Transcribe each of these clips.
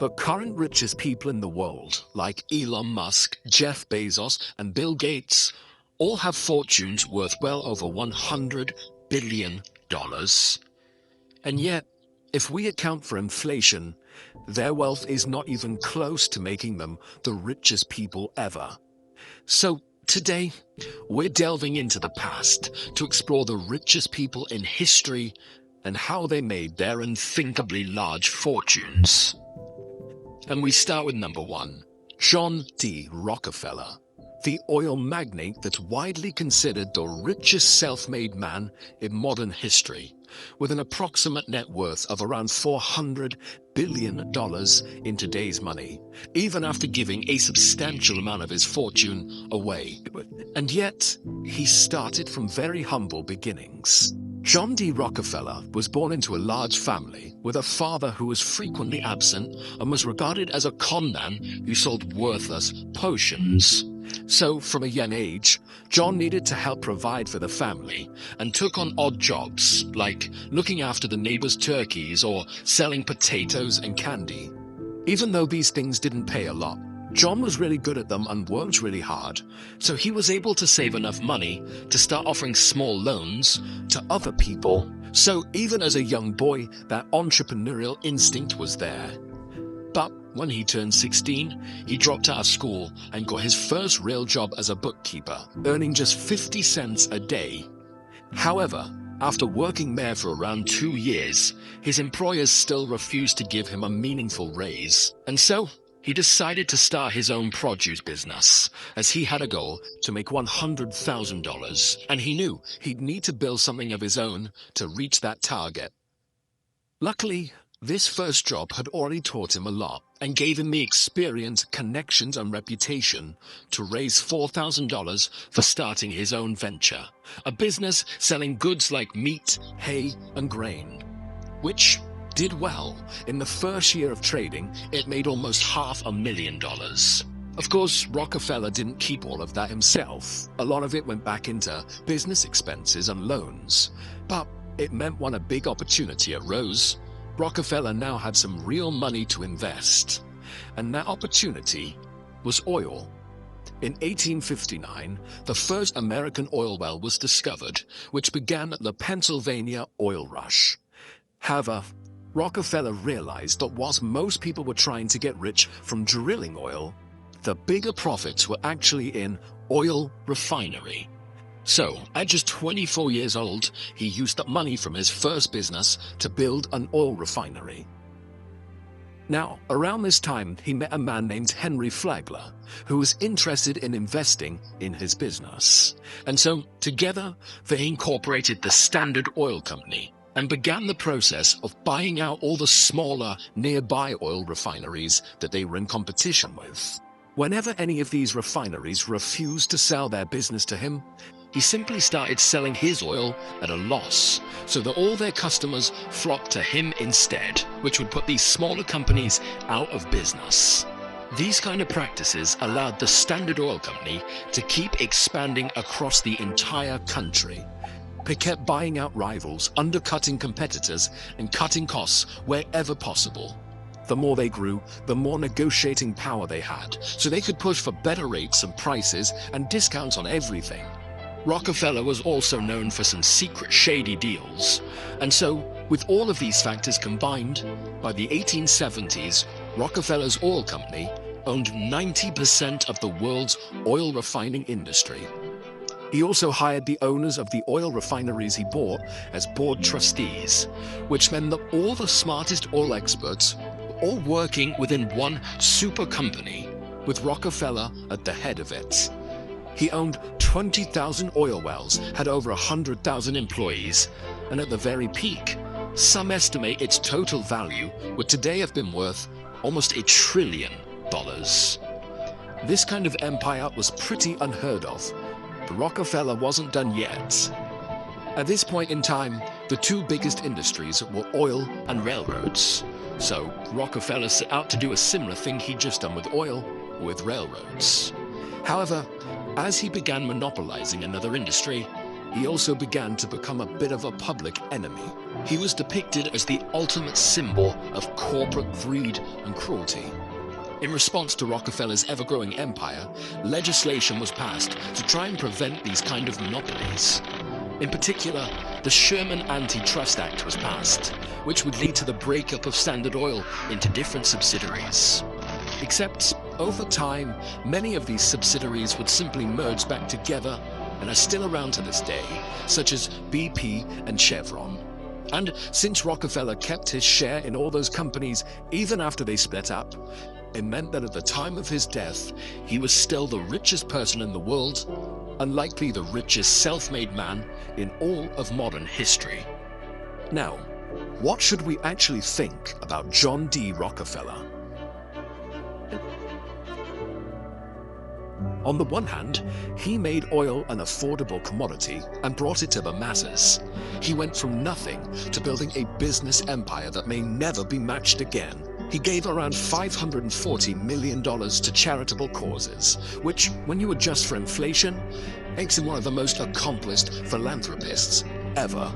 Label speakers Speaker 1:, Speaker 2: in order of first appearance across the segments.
Speaker 1: The current richest people in the world, like Elon Musk, Jeff Bezos, and Bill Gates, all have fortunes worth well over $100 billion. And yet, if we account for inflation, their wealth is not even close to making them the richest people ever. So today, we're delving into the past to explore the richest people in history and how they made their unthinkably large fortunes. And we start with number 1, John D. Rockefeller, the oil magnate that's widely considered the richest self-made man in modern history, with an approximate net worth of around $400 billion in today's money, even after giving a substantial amount of his fortune away. And yet, he started from very humble beginnings. John D. Rockefeller was born into a large family with a father who was frequently absent and was regarded as a con man who sold worthless potions. So, from a young age, John needed to help provide for the family and took on odd jobs like looking after the neighbors' turkeys or selling potatoes and candy. Even though these things didn't pay a lot, John was really good at them and worked really hard, so he was able to save enough money to start offering small loans to other people. So even as a young boy, that entrepreneurial instinct was there. But when he turned 16, he dropped out of school and got his first real job as a bookkeeper, earning just 50 cents a day. However, after working there for around 2 years, his employers still refused to give him a meaningful raise. And so, he decided to start his own produce business, as he had a goal to make $100,000, and he knew he'd need to build something of his own to reach that target. Luckily, this first job had already taught him a lot and gave him the experience, connections, and reputation to raise $4,000 for starting his own venture, a business selling goods like meat, hay, and grain, which did well. In the first year of trading, it made almost $500,000. Of course, Rockefeller didn't keep all of that himself. A lot of it went back into business expenses and loans. But it meant when a big opportunity arose, Rockefeller now had some real money to invest. And that opportunity was oil. In 1859, the first American oil well was discovered, which began the Pennsylvania oil rush. However, Rockefeller realized that whilst most people were trying to get rich from drilling oil, the bigger profits were actually in oil refinery. So, at just 24 years old, he used up money from his first business to build an oil refinery. Now, around this time, he met a man named Henry Flagler, who was interested in investing in his business. And so, together, they incorporated the Standard Oil Company and began the process of buying out all the smaller, nearby oil refineries that they were in competition with. Whenever any of these refineries refused to sell their business to him, he simply started selling his oil at a loss, so that all their customers flocked to him instead, which would put these smaller companies out of business. These kind of practices allowed the Standard Oil Company to keep expanding across the entire country. They kept buying out rivals, undercutting competitors, and cutting costs wherever possible. The more they grew, the more negotiating power they had, so they could push for better rates and prices and discounts on everything. Rockefeller was also known for some secret shady deals, and so, with all of these factors combined, by the 1870s, Rockefeller's oil company owned 90% of the world's oil refining industry. He also hired the owners of the oil refineries he bought as board trustees, which meant that all the smartest oil experts were all working within one super company, with Rockefeller at the head of it. He owned 20,000 oil wells, had over 100,000 employees, and at the very peak, some estimate its total value would today have been worth almost $1 trillion. This kind of empire was pretty unheard of. But Rockefeller wasn't done yet. At this point in time, the two biggest industries were oil and railroads. So Rockefeller set out to do a similar thing he'd just done with oil, with railroads. However, as he began monopolizing another industry, he also began to become a bit of a public enemy. He was depicted as the ultimate symbol of corporate greed and cruelty. In response to Rockefeller's ever-growing empire, legislation was passed to try and prevent these kind of monopolies. In particular, the Sherman Antitrust Act was passed, which would lead to the breakup of Standard Oil into different subsidiaries. Except, over time, many of these subsidiaries would simply merge back together and are still around to this day, such as BP and Chevron. And since Rockefeller kept his share in all those companies even after they split up, it meant that at the time of his death, he was still the richest person in the world, and likely the richest self-made man in all of modern history. Now, what should we actually think about John D. Rockefeller? On the one hand, he made oil an affordable commodity and brought it to the masses. He went from nothing to building a business empire that may never be matched again. He gave around $540 million to charitable causes, which, when you adjust for inflation, makes him one of the most accomplished philanthropists ever.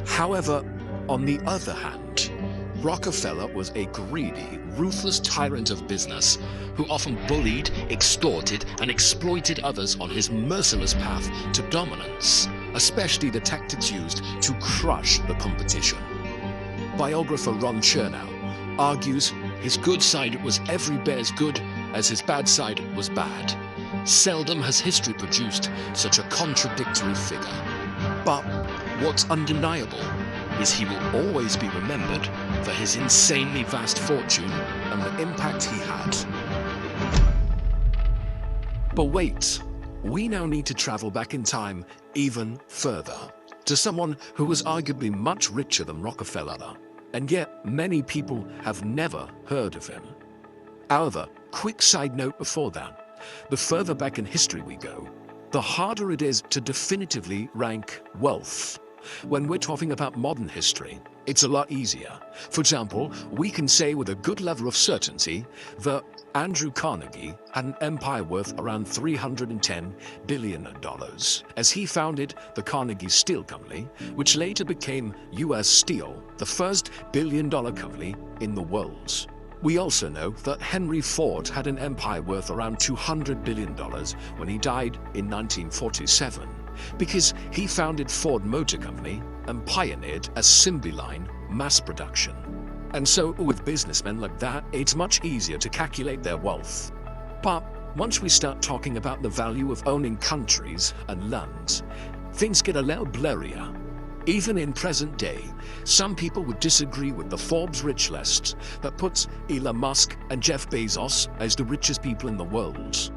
Speaker 1: However, on the other hand, Rockefeller was a greedy, ruthless tyrant of business who often bullied, extorted, and exploited others on his merciless path to dominance, especially the tactics used to crush the competition. Biographer Ron Chernow argues his good side was every bit as good as his bad side was bad. Seldom has history produced such a contradictory figure. But what's undeniable is he will always be remembered for his insanely vast fortune and the impact he had. But wait, we now need to travel back in time even further, to someone who was arguably much richer than Rockefeller, and yet many people have never heard of him. However, quick side note before that, the further back in history we go, the harder it is to definitively rank wealth. When we're talking about modern history, it's a lot easier. For example, we can say with a good level of certainty that Andrew Carnegie had an empire worth around $310 billion, as he founded the Carnegie Steel Company, which later became U.S. Steel, the first billion-dollar company in the world. We also know that Henry Ford had an empire worth around $200 billion when he died in 1947, because he founded Ford Motor Company and pioneered assembly line mass production. And so with businessmen like that, it's much easier to calculate their wealth. But once we start talking about the value of owning countries and lands, things get a little blurrier. Even in present day, some people would disagree with the Forbes rich list that puts Elon Musk and Jeff Bezos as the richest people in the world.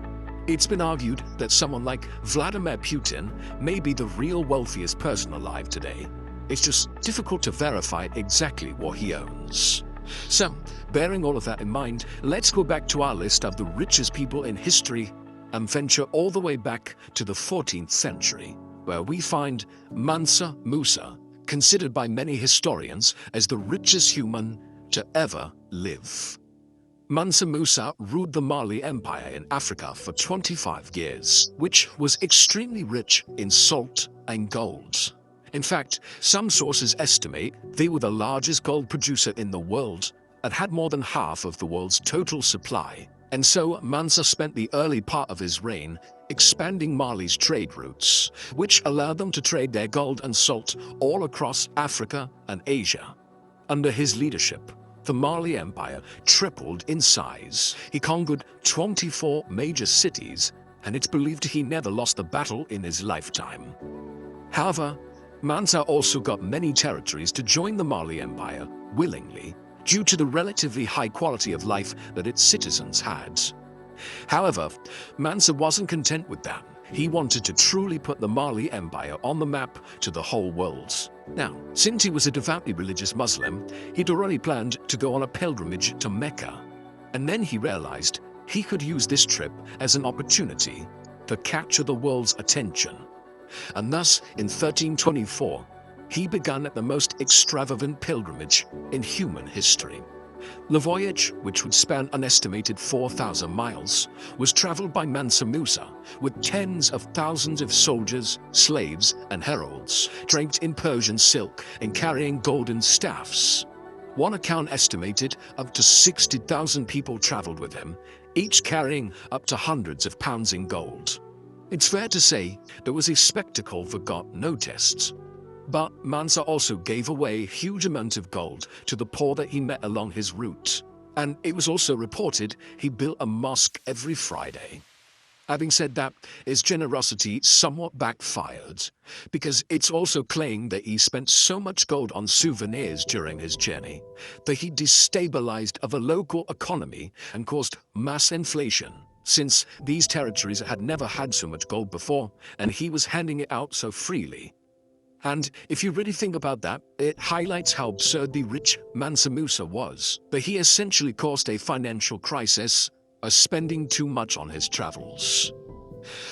Speaker 1: It's been argued that someone like Vladimir Putin may be the real wealthiest person alive today. It's just difficult to verify exactly what he owns. So, bearing all of that in mind, let's go back to our list of the richest people in history and venture all the way back to the 14th century, where we find Mansa Musa, considered by many historians as the richest human to ever live. Mansa Musa ruled the Mali Empire in Africa for 25 years, which was extremely rich in salt and gold. In fact, some sources estimate they were the largest gold producer in the world and had more than half of the world's total supply. And so Mansa spent the early part of his reign expanding Mali's trade routes, which allowed them to trade their gold and salt all across Africa and Asia. Under his leadership, the Mali Empire tripled in size. He conquered 24 major cities, and it's believed he never lost a battle in his lifetime. However, Mansa also got many territories to join the Mali Empire willingly, due to the relatively high quality of life that its citizens had. However, Mansa wasn't content with that. He wanted to truly put the Mali Empire on the map to the whole world. Now, since he was a devoutly religious Muslim, he'd already planned to go on a pilgrimage to Mecca. And then he realized he could use this trip as an opportunity to capture the world's attention. And thus, in 1324, he began the most extravagant pilgrimage in human history. The voyage, which would span an estimated 4,000 miles, was traveled by Mansa Musa, with tens of thousands of soldiers, slaves, and heralds, draped in Persian silk and carrying golden staffs. One account estimated up to 60,000 people traveled with him, each carrying up to hundreds of pounds in gold. It's fair to say there was a spectacle that got noticed. But Mansa also gave away a huge amount of gold to the poor that he met along his route. And it was also reported he built a mosque every Friday. Having said that, his generosity somewhat backfired, because it's also claimed that he spent so much gold on souvenirs during his journey that he destabilized the local economy and caused mass inflation, since these territories had never had so much gold before, and he was handing it out so freely. And if you really think about that, it highlights how absurdly rich Mansa Musa was, that he essentially caused a financial crisis, spending too much on his travels.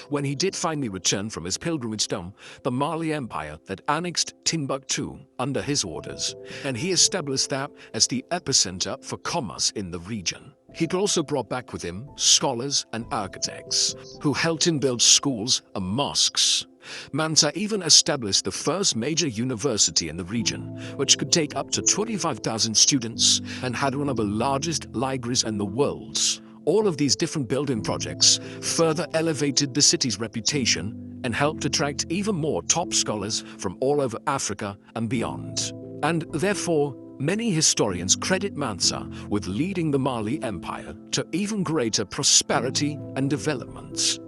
Speaker 1: When he did finally return from his pilgrimage home, the Mali Empire had annexed Timbuktu under his orders, and he established that as the epicenter for commerce in the region. He'd also brought back with him scholars and architects, who helped him build schools and mosques. Mansa even established the first major university in the region, which could take up to 25,000 students and had one of the largest libraries in the world. All of these different building projects further elevated the city's reputation and helped attract even more top scholars from all over Africa and beyond. And therefore, many historians credit Mansa with leading the Mali Empire to even greater prosperity and development.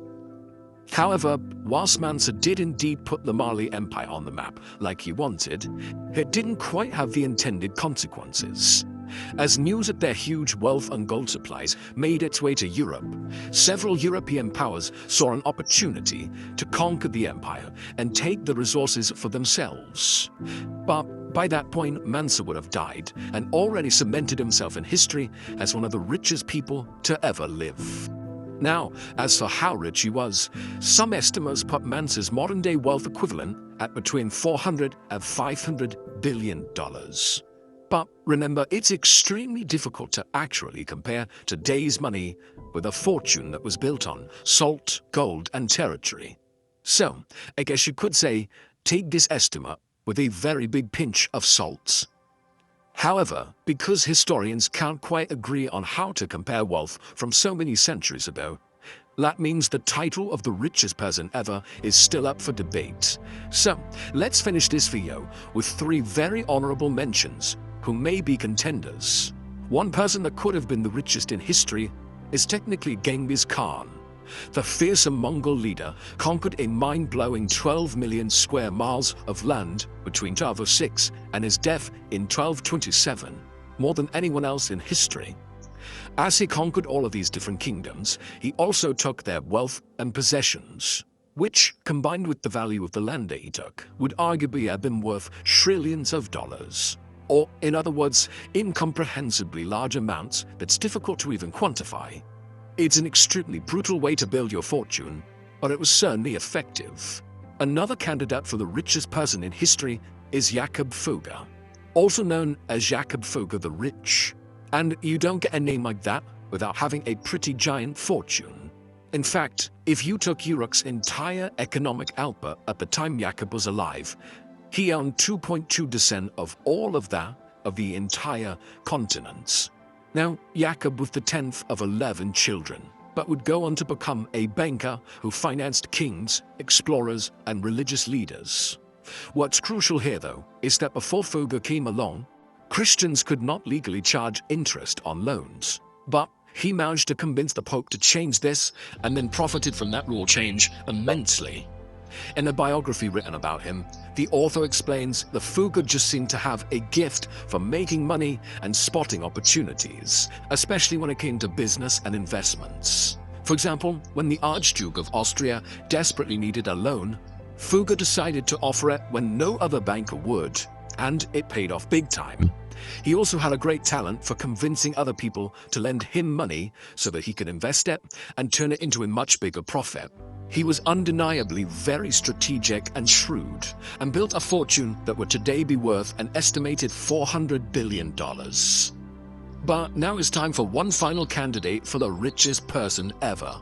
Speaker 1: However, whilst Mansa did indeed put the Mali Empire on the map like he wanted, it didn't quite have the intended consequences. As news of their huge wealth and gold supplies made its way to Europe, several European powers saw an opportunity to conquer the empire and take the resources for themselves. But by that point, Mansa would have died and already cemented himself in history as one of the richest people to ever live. Now, as for how rich he was, some estimates put Mansa's modern-day wealth equivalent at between $400 and $500 billion. But remember, it's extremely difficult to actually compare today's money with a fortune that was built on salt, gold, and territory. So, I guess you could say, take this estimate with a very big pinch of salt. However, because historians can't quite agree on how to compare wealth from so many centuries ago, that means the title of the richest person ever is still up for debate. So, let's finish this video with 3 very honorable mentions who may be contenders. One person that could have been the richest in history is technically Genghis Khan. The fearsome Mongol leader conquered a mind-blowing 12 million square miles of land between 1206 and his death in 1227, more than anyone else in history. As he conquered all of these different kingdoms, he also took their wealth and possessions, which, combined with the value of the land that he took, would arguably have been worth trillions of dollars. Or, in other words, incomprehensibly large amounts that's difficult to even quantify. It's an extremely brutal way to build your fortune, but it was certainly effective. Another candidate for the richest person in history is Jakob Fugger, also known as Jakob Fugger the Rich. And you don't get a name like that without having a pretty giant fortune. In fact, if you took Europe's entire economic output at the time Jakob was alive, he owned 2.2% of all of that of the entire continents. Now, Jakob was the 10th of 11 children, but would go on to become a banker who financed kings, explorers, and religious leaders. What's crucial here, though, is that before Fugger came along, Christians could not legally charge interest on loans. But he managed to convince the Pope to change this, and then profited from that rule change immensely. In a biography written about him, the author explains that Fugger just seemed to have a gift for making money and spotting opportunities, especially when it came to business and investments. For example, when the Archduke of Austria desperately needed a loan, Fugger decided to offer it when no other banker would, and it paid off big time. He also had a great talent for convincing other people to lend him money so that he could invest it and turn it into a much bigger profit. He was undeniably very strategic and shrewd, and built a fortune that would today be worth an estimated $400 billion. But now it's time for one final candidate for the richest person ever,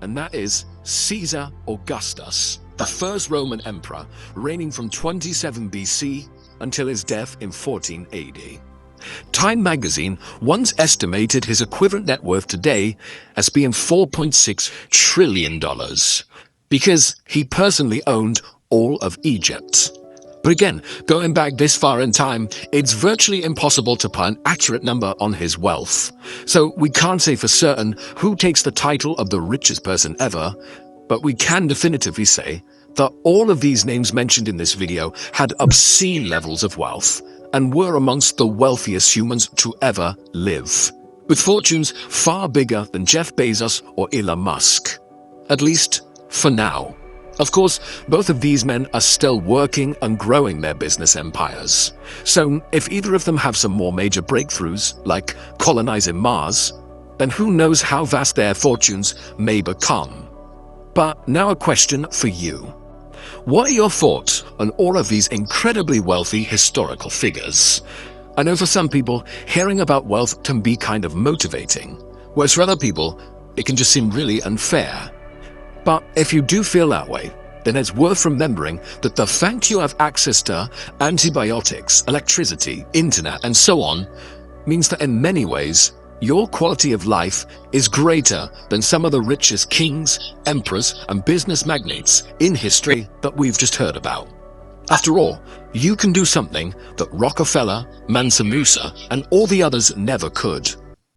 Speaker 1: and that is Caesar Augustus, the first Roman emperor, reigning from 27 BC until his death in 14 AD. Time magazine once estimated his equivalent net worth today as being $4.6 trillion, because he personally owned all of Egypt. But again, going back this far in time, it's virtually impossible to put an accurate number on his wealth. So we can't say for certain who takes the title of the richest person ever, but we can definitively say that all of these names mentioned in this video had obscene levels of wealth and were amongst the wealthiest humans to ever live, with fortunes far bigger than Jeff Bezos or Elon Musk. At least for now. Of course, both of these men are still working and growing their business empires. So if either of them have some more major breakthroughs, like colonizing Mars, then who knows how vast their fortunes may become. But now a question for you. What are your thoughts on all of these incredibly wealthy historical figures? I know for some people, hearing about wealth can be kind of motivating, whereas for other people, it can just seem really unfair. But if you do feel that way, then it's worth remembering that the fact you have access to antibiotics, electricity, internet, and so on means that in many ways, your quality of life is greater than some of the richest kings, emperors, and business magnates in history that we've just heard about. After all, you can do something that Rockefeller, Mansa Musa, and all the others never could.